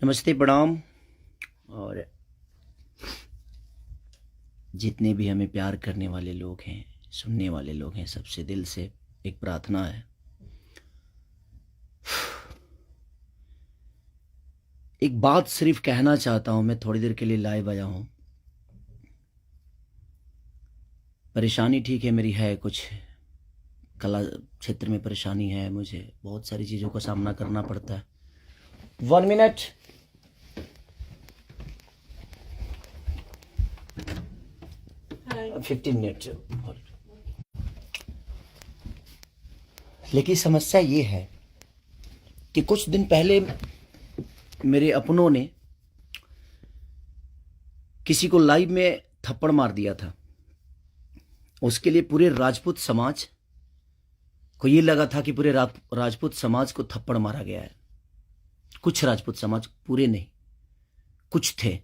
नमस्ते, प्रणाम। और जितने भी हमें प्यार करने वाले लोग हैं, सुनने वाले लोग हैं, सबसे दिल से एक प्रार्थना है। एक बात सिर्फ कहना चाहता हूं, मैं थोड़ी देर के लिए लाइव आया हूं। परेशानी ठीक है, मेरी है कुछ कला क्षेत्र में परेशानी है, मुझे बहुत सारी चीज़ों का सामना करना पड़ता है। 1 मिनट। Hi. 15 मिनट। लेकिन समस्या ये है कि कुछ दिन पहले मेरे अपनों ने किसी को लाइव में थप्पड़ मार दिया था। उसके लिए पूरे राजपूत समाज को ये लगा था कि पूरे राजपूत समाज को थप्पड़ मारा गया है। कुछ राजपूत समाज, पूरे नहीं, कुछ थे।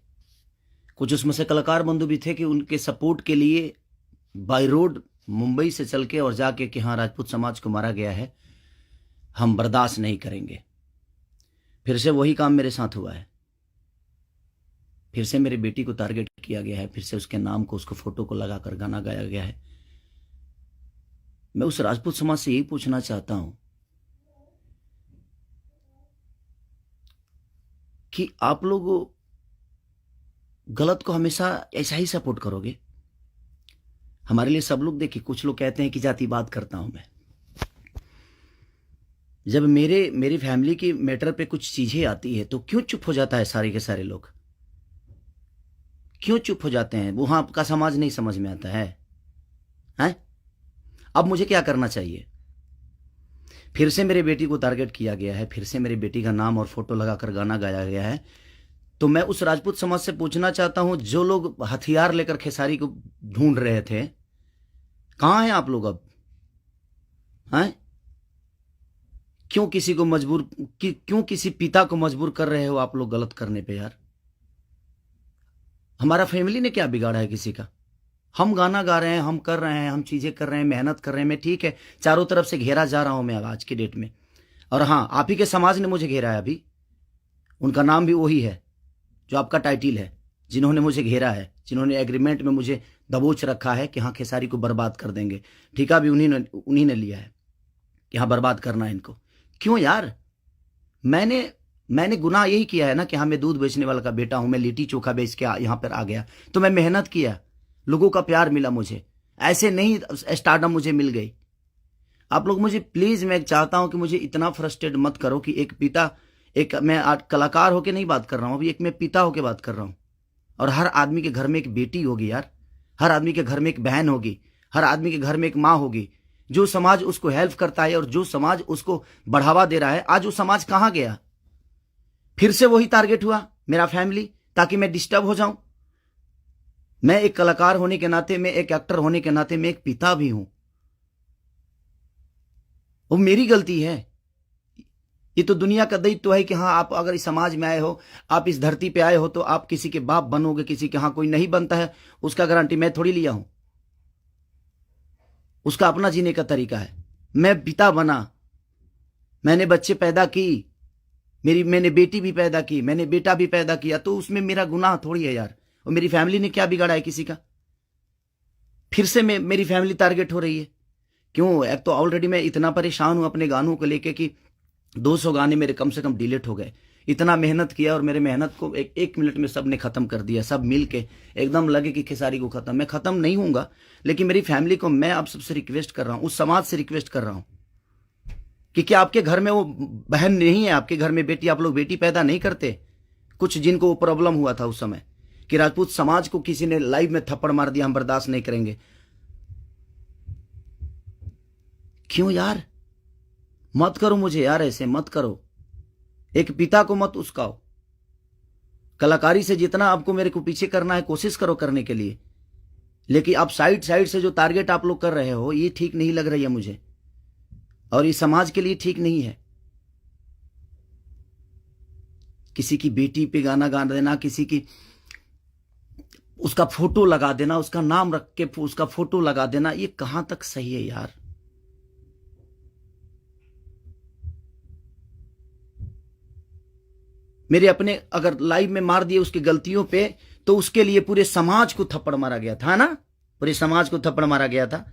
कुछ उसमें से कलाकार बंधु भी थे कि उनके सपोर्ट के लिए बाय रोड मुंबई से चल के और जाके कि हाँ, राजपूत समाज को मारा गया है, हम बर्दाश्त नहीं करेंगे। फिर से वही काम मेरे साथ हुआ है। फिर से मेरी बेटी को टारगेट किया गया है, फिर से उसके नाम को, उसको फोटो को लगाकर गाना गाया गया है। मैं उस राजपूत समाज से यही पूछना चाहता हूं कि आप लोग गलत को हमेशा ऐसा ही सपोर्ट करोगे? हमारे लिए सब लोग, देखिए, कुछ लोग कहते हैं कि जातिवाद करता हूं मैं। जब मेरी फैमिली की मैटर पे कुछ चीजें आती है तो क्यों चुप हो जाता है सारे के सारे लोग? क्यों चुप हो जाते हैं? वहां आपका समाज नहीं समझ में आता है? हैं? अब मुझे क्या करना चाहिए? फिर से मेरी बेटी को टारगेट किया गया है, फिर से मेरी बेटी का नाम और फोटो लगाकर गाना गाया गया है। तो मैं उस राजपूत समाज से पूछना चाहता हूं, जो लोग हथियार लेकर खेसारी को ढूंढ रहे थे, कहां हैं आप लोग अब? हैं? क्यों किसी को मजबूर क्यों किसी पिता को मजबूर कर रहे हो आप लोग गलत करने पे? यार, हमारा फैमिली ने क्या बिगाड़ा है किसी का? हम गाना गा रहे हैं, हम कर रहे हैं, हम चीजें कर रहे हैं, मेहनत कर रहे हैं। मैं ठीक है, चारों तरफ से घेरा जा रहा हूं मैं आज की डेट में। और हाँ, आप ही के समाज ने मुझे घेरा है अभी। उनका नाम भी वही है जो आपका टाइटिल है, जिन्होंने मुझे घेरा है, जिन्होंने एग्रीमेंट में मुझे दबोच रखा है कि हाँ, खेसारी को बर्बाद कर देंगे। ठेका भी उन्हीं ने लिया है कि हाँ, बर्बाद करना है इनको। क्यों यार? मैंने गुनाह यही किया है ना कि हाँ, मैं दूध बेचने वाला का बेटा हूं, मैं लिट्टी चोखा बेच के यहाँ पर आ गया, तो मैं मेहनत किया, लोगों का प्यार मिला मुझे। ऐसे नहीं स्टारडम मुझे मिल गई। आप लोग मुझे प्लीज, मैं चाहता हूं कि मुझे इतना फ्रस्ट्रेट मत करो कि एक पिता, एक मैं आज कलाकार होके नहीं बात कर रहा हूं, अभी एक मैं पिता होके बात कर रहा हूं। और हर आदमी के घर में एक बेटी होगी यार, हर आदमी के घर में एक बहन होगी, हर आदमी के घर में एक माँ होगी। जो समाज उसको हेल्प करता है और जो समाज उसको बढ़ावा दे रहा है, आज वो समाज कहां गया? फिर से वही टारगेट हुआ, मेरा फैमिली, ताकि मैं डिस्टर्ब हो जाऊं। मैं एक कलाकार होने के नाते, मैं एक एक्टर होने के नाते, मैं एक पिता भी हूं। वो मेरी गलती है। ये तो दुनिया का दायित्व है कि हाँ, आप अगर इस समाज में आए हो, आप इस धरती पे आए हो, तो आप किसी के बाप बनोगे, किसी के। हाँ, कोई नहीं बनता है उसका गारंटी मैं थोड़ी लिया हूं। उसका अपना जीने का तरीका है। मैं पिता बना, मैंने बच्चे पैदा की, मैंने बेटी भी पैदा की, मैंने बेटा भी पैदा किया, तो उसमें मेरा गुनाह थोड़ी है यार। और मेरी फैमिली ने क्या बिगाड़ा है किसी का? फिर से मेरी फैमिली टारगेट हो रही है। क्यों? एक तो ऑलरेडी मैं इतना परेशान हूं अपने गानों को लेके कि 200 गाने मेरे कम से कम डिलीट हो गए। इतना मेहनत किया और मेरे मेहनत को एक मिनट में सब ने खत्म कर दिया। सब मिल के एकदम लगे कि खेसारी को खत्म। मैं खत्म नहीं हूंगा, लेकिन मेरी फैमिली को मैं आप सबसे रिक्वेस्ट कर रहा हूं, उस समाज से रिक्वेस्ट कर रहा हूं कि क्या आपके घर में वो बहन नहीं है? आपके घर में बेटी, आप लोग बेटी पैदा नहीं करते? कुछ जिनको वो प्रॉब्लम हुआ था उस समय कि राजपूत समाज को किसी ने लाइव में थप्पड़ मार दिया, हम बर्दाश्त नहीं करेंगे। क्यों यार? मत करो मुझे यार, ऐसे मत करो। एक पिता को मत उस्काओ। कलाकारी से जितना आपको मेरे को पीछे करना है, कोशिश करो करने के लिए, लेकिन आप साइड साइड से जो टारगेट आप लोग कर रहे हो, ये ठीक नहीं लग रही है मुझे, और ये समाज के लिए ठीक नहीं है। किसी की बेटी पे गाना गा देना, किसी की उसका फोटो लगा देना, उसका नाम रख के उसका फोटो लगा देना, ये कहां तक सही है यार? मेरे अपने अगर लाइव में मार दिए उसकी गलतियों पे, तो उसके लिए पूरे समाज को थप्पड़ मारा गया था ना, पूरे समाज को थप्पड़ मारा गया था।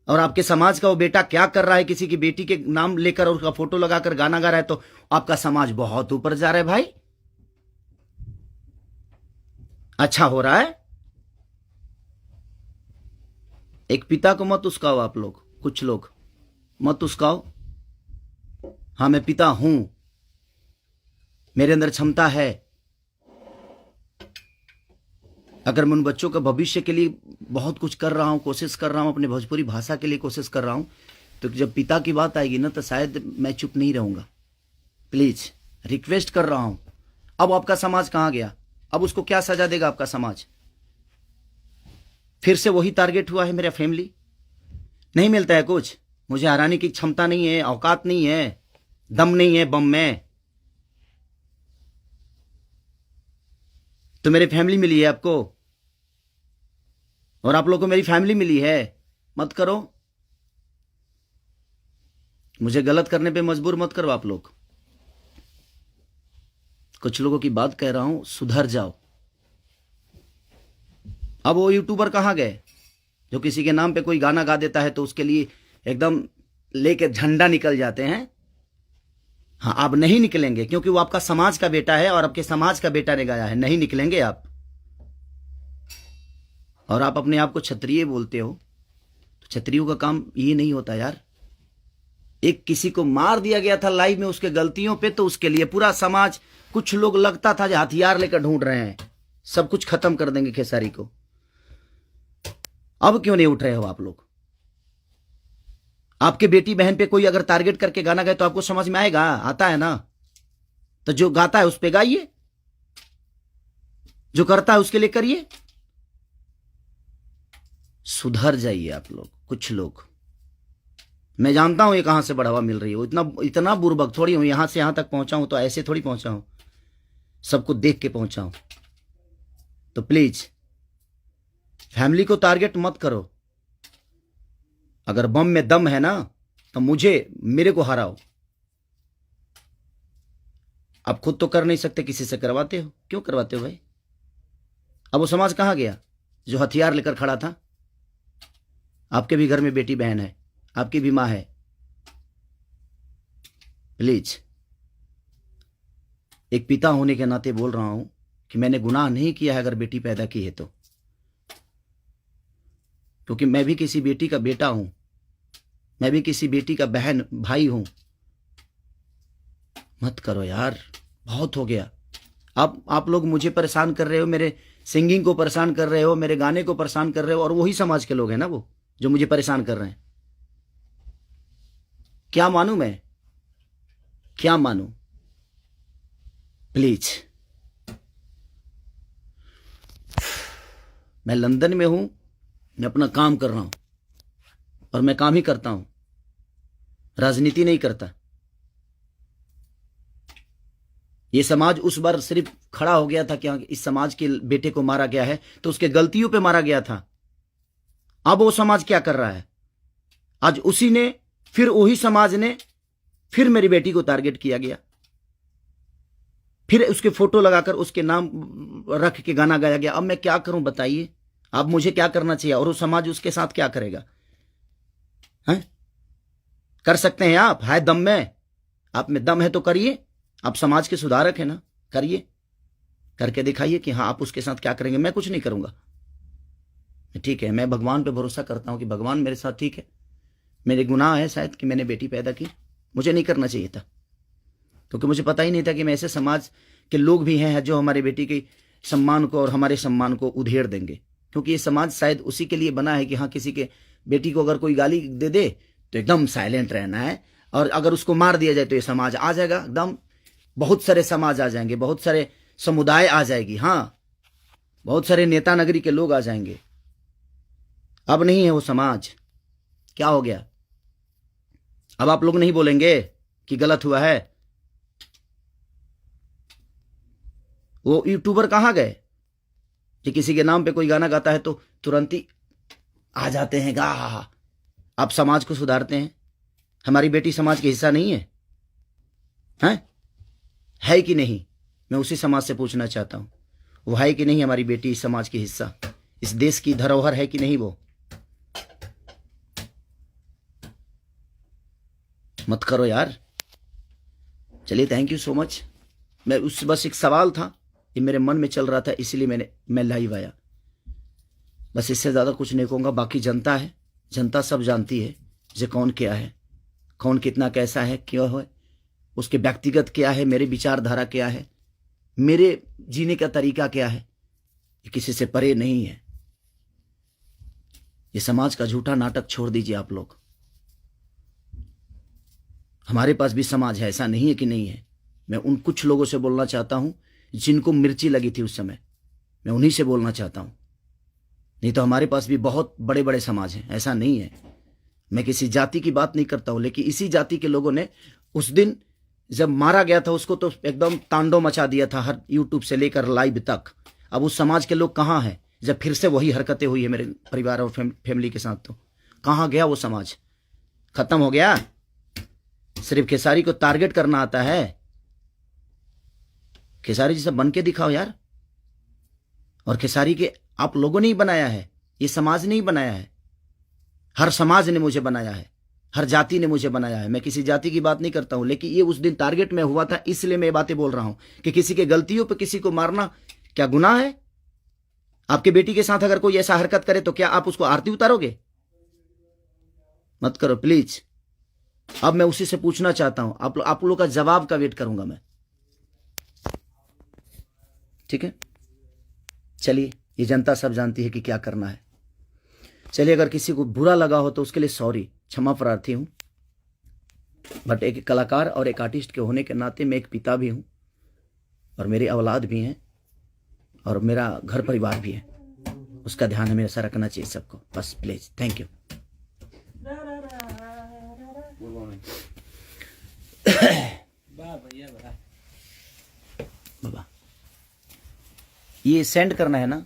और आपके समाज का वो बेटा क्या कर रहा है, किसी की बेटी के नाम लेकर और उसका फोटो लगाकर गाना गा रहा है, तो आपका समाज बहुत ऊपर जा रहा है भाई। अच्छा हो रहा है। एक पिता को मत उस्काओ आप लोग, कुछ लोग मत उस्काओ। हाँ, मैं पिता हूं, मेरे अंदर क्षमता है। अगर मैं उन बच्चों का भविष्य के लिए बहुत कुछ कर रहा हूं, कोशिश कर रहा हूं, अपने भोजपुरी भाषा के लिए कोशिश कर रहा हूं, तो जब पिता की बात आएगी ना, तो शायद मैं चुप नहीं रहूंगा। प्लीज रिक्वेस्ट कर रहा हूं। अब आपका समाज कहां गया? अब उसको क्या सजा देगा आपका समाज? फिर से वही टारगेट हुआ है मेरा फैमिली। नहीं मिलता है कुछ, मुझे हराने की क्षमता नहीं है, औकात नहीं है, दम नहीं है बम में। तो मेरी फैमिली मिली है आपको, और आप लोगों को मेरी फैमिली मिली है। मत करो, मुझे गलत करने पे मजबूर मत करो आप लोग। कुछ लोगों की बात कह रहा हूं, सुधर जाओ। अब वो यूट्यूबर कहां गए जो किसी के नाम पे कोई गाना गा देता है तो उसके लिए एकदम लेके झंडा निकल जाते हैं? हाँ, आप नहीं निकलेंगे, क्योंकि वो आपका समाज का बेटा है और आपके समाज का बेटा ने गाया है। नहीं निकलेंगे आप। और आप अपने आप को क्षत्रिय बोलते हो, तो क्षत्रियों का काम ये नहीं होता यार। एक किसी को मार दिया गया था लाइव में उसके गलतियों पे, तो उसके लिए पूरा समाज, कुछ लोग लगता था जो हथियार लेकर ढूंढ रहे हैं, सब कुछ खत्म कर देंगे खेसारी को। अब क्यों नहीं उठ रहे हो आप लोग? आपके बेटी बहन पे कोई अगर टारगेट करके गाना गाए तो आपको समझ में आएगा? आता है ना? तो जो गाता है उस पे गाइए, जो करता है उसके लिए करिए। सुधर जाइए आप लोग, कुछ लोग। मैं जानता हूं ये कहां से बढ़ावा मिल रही है, इतना इतना बुर्बक थोड़ी हूं। यहां से यहां तक पहुंचा हूं तो ऐसे थोड़ी पहुंचा हूं, सबको देख के पहुंचा हूं। तो प्लीज फैमिली को टारगेट मत करो। अगर बम में दम है ना, तो मेरे को हराओ। आप खुद तो कर नहीं सकते, किसी से करवाते हो। क्यों करवाते हो भाई? अब वो समाज कहां गया जो हथियार लेकर खड़ा था? आपके भी घर में बेटी बहन है, आपकी भी मां है। प्लीज, एक पिता होने के नाते बोल रहा हूं कि मैंने गुनाह नहीं किया है अगर बेटी पैदा की है तो, क्योंकि मैं भी किसी बेटी का बेटा हूं, मैं भी किसी बेटी का बहन भाई हूं। मत करो यार, बहुत हो गया। आप लोग मुझे परेशान कर रहे हो, मेरे सिंगिंग को परेशान कर रहे हो, मेरे गाने को परेशान कर रहे हो, और वही समाज के लोग हैं ना वो जो मुझे परेशान कर रहे हैं। क्या मानूं मैं? क्या मानूं? प्लीज, मैं लंदन में हूं, मैं अपना काम कर रहा हूं, और मैं काम ही करता हूं, राजनीति नहीं करता। ये समाज उस बार सिर्फ खड़ा हो गया था कि इस समाज के बेटे को मारा गया है, तो उसके गलतियों पे मारा गया था। अब वो समाज क्या कर रहा है? आज उसी ने, फिर वही समाज ने, फिर मेरी बेटी को टारगेट किया गया, फिर उसके फोटो लगाकर उसके नाम रख के गाना गाया गया। अब मैं क्या करूं बताइए? अब मुझे क्या करना चाहिए, और वो समाज उसके साथ क्या करेगा? हैं? कर सकते हैं आप? है दम में? आप में दम है तो करिए। आप समाज के सुधारक हैं ना, करिए, करके दिखाइए कि हाँ आप उसके साथ क्या करेंगे। मैं कुछ नहीं करूंगा, ठीक है। मैं भगवान पे भरोसा करता हूं कि भगवान मेरे साथ ठीक है। मेरे गुनाह है शायद कि मैंने बेटी पैदा की, मुझे नहीं करना चाहिए था, क्योंकि मुझे पता ही नहीं था कि मैं ऐसे समाज के लोग भी हैं जो हमारे बेटी के सम्मान को और हमारे सम्मान को उधेड़ देंगे। क्योंकि ये समाज शायद उसी के लिए बना है कि हाँ, किसी के बेटी को अगर कोई गाली दे दे तो एकदम साइलेंट रहना है, और अगर उसको मार दिया जाए तो ये समाज आ जाएगा एकदम। बहुत सारे समाज आ जाएंगे, बहुत सारे समुदाय आ जाएगी, हाँ, बहुत सारे नेता नगरी के लोग आ जाएंगे। अब नहीं है वो समाज। क्या हो गया? अब आप लोग नहीं बोलेंगे कि गलत हुआ है? वो यूट्यूबर कहां गए कि किसी के नाम पे कोई गाना गाता है तो तुरंत ही आ जाते हैं गा? आप समाज को सुधारते हैं। हमारी बेटी समाज का हिस्सा नहीं है? हैं? है कि नहीं? मैं उसी समाज से पूछना चाहता हूँ, वो है कि नहीं हमारी बेटी इस समाज की हिस्सा, इस देश की धरोहर है कि नहीं वो? मत करो यार। चलिए, थैंक यू सो मच। मैं उस बस एक सवाल था, ये मेरे मन में चल रहा था, इसीलिए मैं लाइव आया। बस इससे ज़्यादा कुछ नहीं कहूँगा। बाकी जनता है, जनता सब जानती है जे कौन क्या है, कौन कितना कैसा है, क्यों है, उसके व्यक्तिगत क्या है, मेरे विचारधारा क्या है, मेरे जीने का तरीका क्या है, ये किसी से परे नहीं है। ये समाज का झूठा नाटक छोड़ दीजिए आप लोग। हमारे पास भी समाज है, ऐसा नहीं है कि नहीं है। मैं उन कुछ लोगों से बोलना चाहता हूं जिनको मिर्ची लगी थी उस समय, मैं उन्हीं से बोलना चाहता हूं। नहीं तो हमारे पास भी बहुत बड़े बड़े समाज हैं, ऐसा नहीं है। मैं किसी जाति की बात नहीं करता हूं, लेकिन इसी जाति के लोगों ने उस दिन जब मारा गया था उसको तो एकदम तांडव मचा दिया था, हर यूट्यूब से लेकर लाइव तक। अब उस समाज के लोग कहाँ हैं जब फिर से वही हरकतें हुई है मेरे परिवार और फैमिली के साथ? तो कहाँ गया वो समाज? खत्म हो गया? सिर्फ खेसारी को टारगेट करना आता है? खेसारी जैसा बन के दिखाओ यार। और खेसारी के आप लोगों ने ही बनाया है, ये समाज ने ही बनाया है। हर समाज ने मुझे बनाया है, हर जाति ने मुझे बनाया है। मैं किसी जाति की बात नहीं करता हूं, लेकिन ये उस दिन टारगेट में हुआ था, इसलिए मैं ये बातें बोल रहा हूं कि किसी के गलतियों पर किसी को मारना क्या गुनाह है? आपके बेटी के साथ अगर कोई ऐसा हरकत करे तो क्या आप उसको आरती उतारोगे? मत करो प्लीज। अब मैं उसी से पूछना चाहता हूं, आप लोगों का जवाब का वेट करूंगा मैं। ठीक है, चलिए, ये जनता सब जानती है कि क्या करना है। चलिए, अगर किसी को बुरा लगा हो तो उसके लिए सॉरी, क्षमा प्रार्थी हूं। बट एक कलाकार और एक आर्टिस्ट के होने के नाते मैं एक पिता भी हूं, और मेरी औलाद भी हैं, और मेरा घर परिवार भी है। उसका ध्यान हमेशा रखना चाहिए सबको। बस प्लीज, थैंक यू। बाबा, ये सेंड करना है ना?